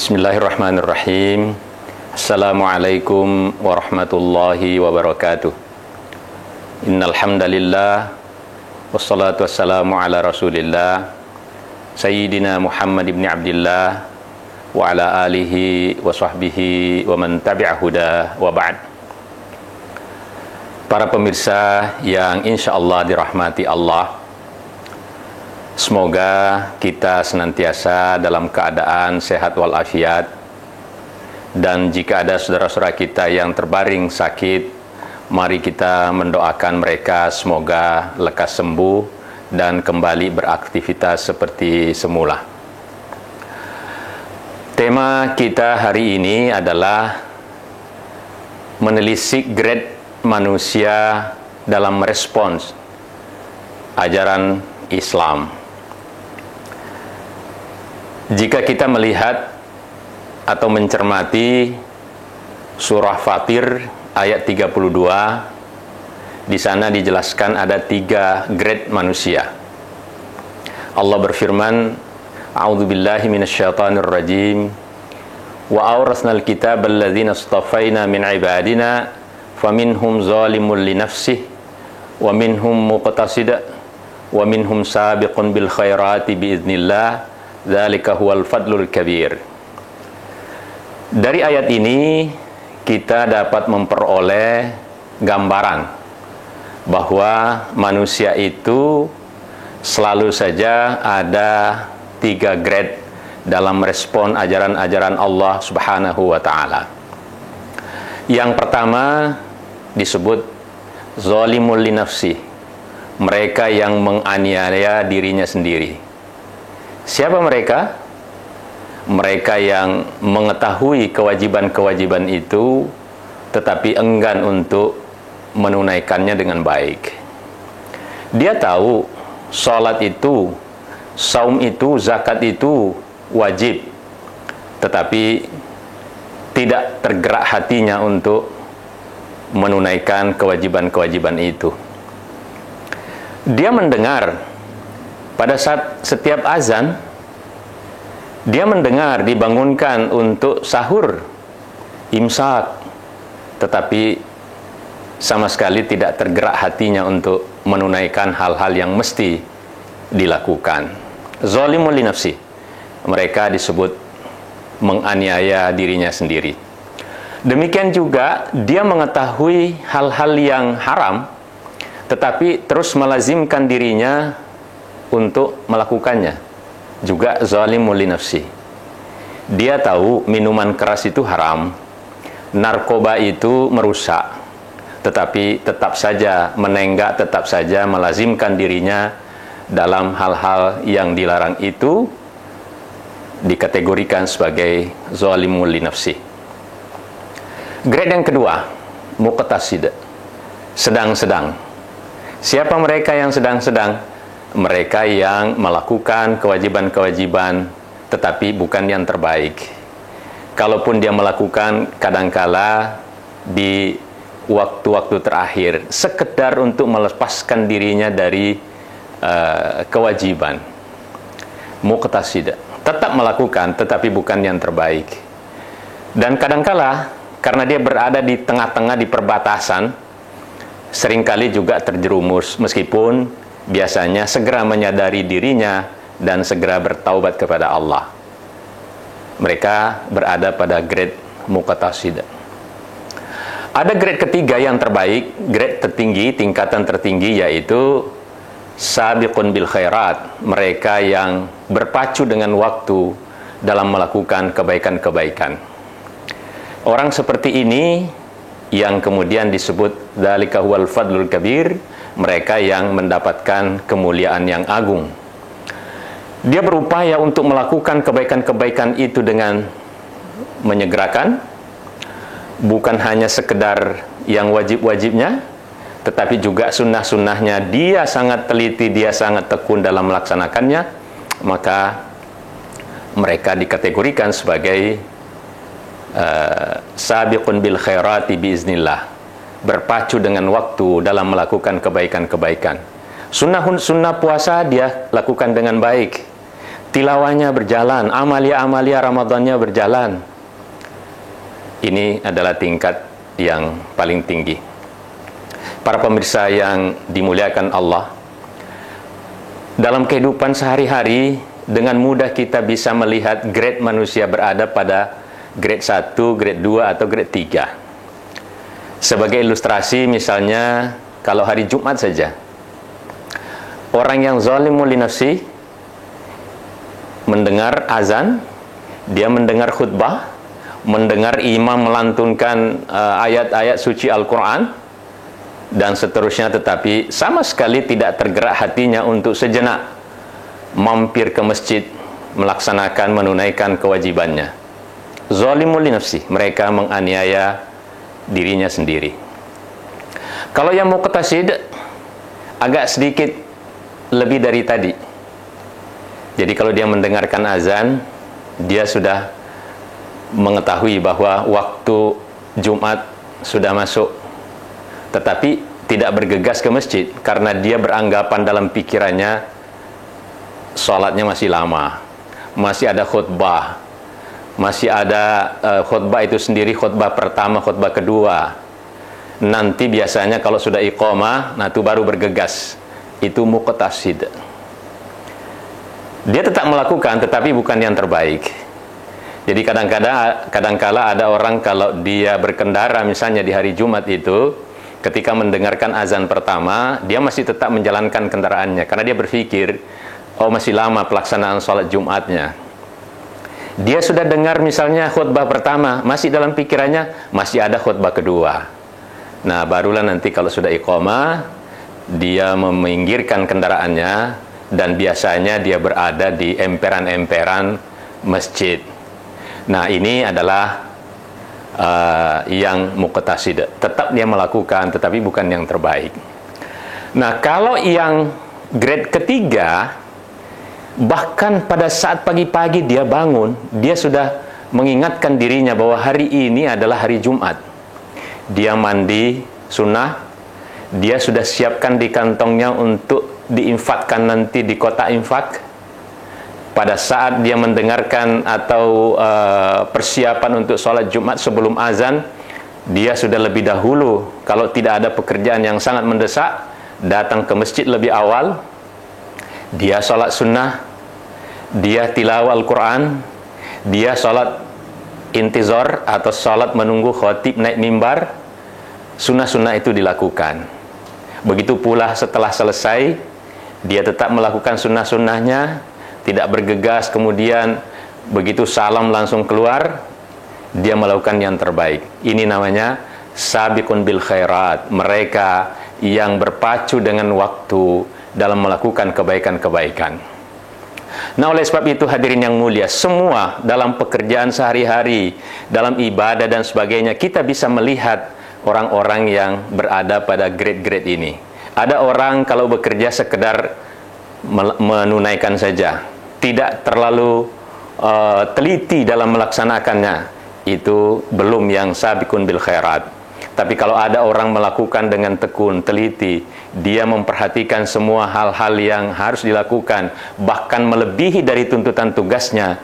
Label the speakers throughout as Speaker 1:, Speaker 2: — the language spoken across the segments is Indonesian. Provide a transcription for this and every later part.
Speaker 1: Bismillahirrahmanirrahim. Assalamualaikum warahmatullahi wabarakatuh. Innal hamdalillah wassalatu wassalamu ala Rasulillah Sayyidina Muhammad ibn Abdillah wa ala alihi wa sahbihi wa man tabi'a huda wa ba'd. Para pemirsa yang insyaallah dirahmati Allah, semoga kita senantiasa dalam keadaan sehat walafiat, dan jika ada saudara-saudara kita yang terbaring sakit, mari kita mendoakan mereka semoga lekas sembuh dan kembali beraktivitas seperti semula. Tema kita hari ini adalah menelisik grade manusia dalam merespons ajaran Islam. Jika kita melihat atau mencermati surah Fatir ayat 32, di sana dijelaskan ada 3 grade manusia. Allah berfirman, A'udzubillahi minasyaitonir rajim. Wa awrasnal kitaba alladzina istafaina min ibadina faminhum zalimun li nafsihi wa minhum muqtasid wa minhum sabiqun bil khairati biiznillah. Dzalika huwal fadlul kabir. Dari ayat ini kita dapat memperoleh gambaran bahwa manusia itu selalu saja ada 3 grade dalam merespon ajaran-ajaran Allah Subhanahu wa ta'ala. Yang pertama disebut zalimul li nafsi, mereka yang menganiaya dirinya sendiri. Siapa mereka? Mereka yang mengetahui kewajiban-kewajiban itu tetapi enggan untuk menunaikannya dengan baik. Dia tahu salat itu, saum itu, zakat itu wajib, tetapi tidak tergerak hatinya untuk menunaikan kewajiban-kewajiban itu. Dia mendengar pada saat setiap azan, dia mendengar dibangunkan untuk sahur, imsak, tetapi sama sekali tidak tergerak hatinya untuk menunaikan hal-hal yang mesti dilakukan. Zalimul li nafsi, mereka disebut menganiaya dirinya sendiri. Demikian juga dia mengetahui hal-hal yang haram, tetapi terus melazimkan dirinya untuk melakukannya, juga zalimul li nafsi. Dia tahu minuman keras itu haram, narkoba itu merusak, tetapi tetap saja menenggak, tetap saja melazimkan dirinya dalam hal-hal yang dilarang itu, dikategorikan sebagai zalimul li nafsi. Grade yang kedua, muqtasid, sedang-sedang. Siapa mereka yang sedang-sedang? Mereka yang melakukan kewajiban-kewajiban tetapi bukan yang terbaik. Kalaupun dia melakukan, kadangkala di waktu-waktu terakhir sekedar untuk melepaskan dirinya dari kewajiban. Muqtasid, tetap melakukan tetapi bukan yang terbaik. Dan kadangkala karena dia berada di tengah-tengah, di perbatasan, seringkali juga terjerumus, meskipun biasanya segera menyadari dirinya dan segera bertaubat kepada Allah. Mereka berada pada grade muqtasid. Ada grade ketiga yang terbaik, grade tertinggi, tingkatan tertinggi, yaitu sabiqun bil khairat, mereka yang berpacu dengan waktu dalam melakukan kebaikan-kebaikan. Orang seperti ini yang kemudian disebut dzalika huwal fadlul kabir, mereka yang mendapatkan kemuliaan yang agung. Dia berupaya untuk melakukan kebaikan-kebaikan itu dengan menyegerakan, bukan hanya sekedar yang wajib-wajibnya, tetapi juga sunnah-sunnahnya dia sangat teliti, dia sangat tekun dalam melaksanakannya. Maka mereka dikategorikan sebagai sabiqun bil khairati biiznillah, berpacu dengan waktu dalam melakukan kebaikan-kebaikan. Sunnah puasa dia lakukan dengan baik, tilawahnya berjalan, amalia-amalia Ramadannya berjalan. Ini adalah tingkat yang paling tinggi. Para pemirsa yang dimuliakan Allah, dalam kehidupan sehari-hari dengan mudah kita bisa melihat grade manusia berada pada grade 1, grade 2, atau grade 3. Sebagai ilustrasi, misalnya kalau hari Jumat saja, orang yang zalimun li nafsi mendengar azan, dia mendengar khutbah, mendengar imam melantunkan ayat-ayat suci Al-Quran dan seterusnya, tetapi sama sekali tidak tergerak hatinya untuk sejenak mampir ke masjid melaksanakan, menunaikan kewajibannya. Zalimul li nafsi, mereka menganiaya dirinya sendiri. Kalau yang muqtasid agak sedikit lebih dari tadi. Jadi kalau dia mendengarkan azan, dia sudah mengetahui bahwa waktu Jumat sudah masuk, tetapi tidak bergegas ke masjid karena dia beranggapan dalam pikirannya sholatnya masih lama, masih ada khutbah, masih ada khutbah itu sendiri, khutbah pertama, khutbah kedua. Nanti biasanya kalau sudah iqamah, nah itu baru bergegas. Itu muqtasid. Dia tetap melakukan, tetapi bukan yang terbaik. Jadi kadang-kala ada orang kalau dia berkendara misalnya di hari Jumat itu, ketika mendengarkan azan pertama, dia masih tetap menjalankan kendaraannya karena dia berpikir, oh masih lama pelaksanaan sholat Jumatnya. Dia sudah dengar misalnya khutbah pertama, masih dalam pikirannya masih ada khutbah kedua. Nah, barulah nanti kalau sudah iqamah, dia meminggirkan kendaraannya dan biasanya dia berada di emperan-emperan masjid. Nah, ini adalah yang muqtasid. Tetap dia melakukan, tetapi bukan yang terbaik. Nah, kalau yang grade ketiga, bahkan pada saat pagi-pagi dia bangun, dia sudah mengingatkan dirinya bahwa hari ini adalah hari Jumat. Dia mandi sunnah, dia sudah siapkan di kantongnya untuk diinfakkan nanti di kotak infak. Pada saat dia mendengarkan atau persiapan untuk sholat Jumat sebelum azan, dia sudah lebih dahulu, kalau tidak ada pekerjaan yang sangat mendesak, datang ke masjid lebih awal. Dia sholat sunnah, dia tilawah Al-Quran, dia sholat intizar atau sholat menunggu khatib naik mimbar. Sunnah-sunnah itu dilakukan. Begitu pula setelah selesai, dia tetap melakukan sunnah-sunnahnya, tidak bergegas, kemudian begitu salam langsung keluar, dia melakukan yang terbaik. Ini namanya sabiqun bil khairat, mereka yang berpacu dengan waktu dalam melakukan kebaikan-kebaikan. Nah, oleh sebab itu hadirin yang mulia, semua dalam pekerjaan sehari-hari, dalam ibadah dan sebagainya, kita bisa melihat orang-orang yang berada pada grade-grade ini. Ada orang kalau bekerja sekedar menunaikan saja, tidak terlalu teliti dalam melaksanakannya, itu belum yang sabiqun bil khairat. Tapi kalau ada orang melakukan dengan tekun, teliti, dia memperhatikan semua hal-hal yang harus dilakukan, bahkan melebihi dari tuntutan tugasnya,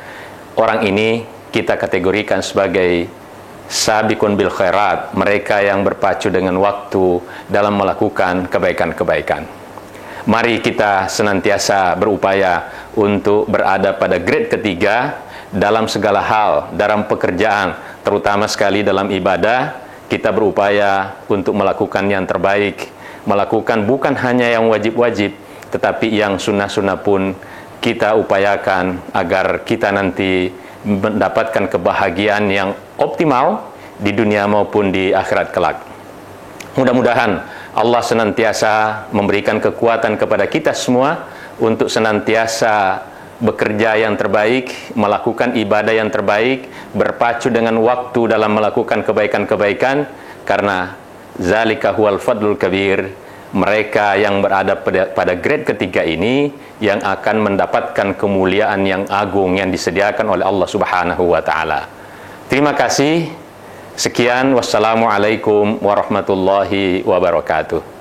Speaker 1: orang ini kita kategorikan sebagai sabiqun bil khairat, mereka yang berpacu dengan waktu dalam melakukan kebaikan-kebaikan. Mari kita senantiasa berupaya untuk berada pada grade ketiga dalam segala hal, dalam pekerjaan, terutama sekali dalam ibadah. Kita berupaya untuk melakukan yang terbaik, melakukan bukan hanya yang wajib-wajib, tetapi yang sunnah-sunnah pun kita upayakan agar kita nanti mendapatkan kebahagiaan yang optimal di dunia maupun di akhirat kelak. Mudah-mudahan Allah senantiasa memberikan kekuatan kepada kita semua untuk senantiasa bekerja yang terbaik, melakukan ibadah yang terbaik, berpacu dengan waktu dalam melakukan kebaikan-kebaikan, karena zalika huwal fadlul kabir. Mereka yang berada pada grade ketiga ini yang akan mendapatkan kemuliaan yang agung yang disediakan oleh Allah Subhanahu wa taala. Terima kasih. Sekian, wassalamualaikum warahmatullahi wabarakatuh.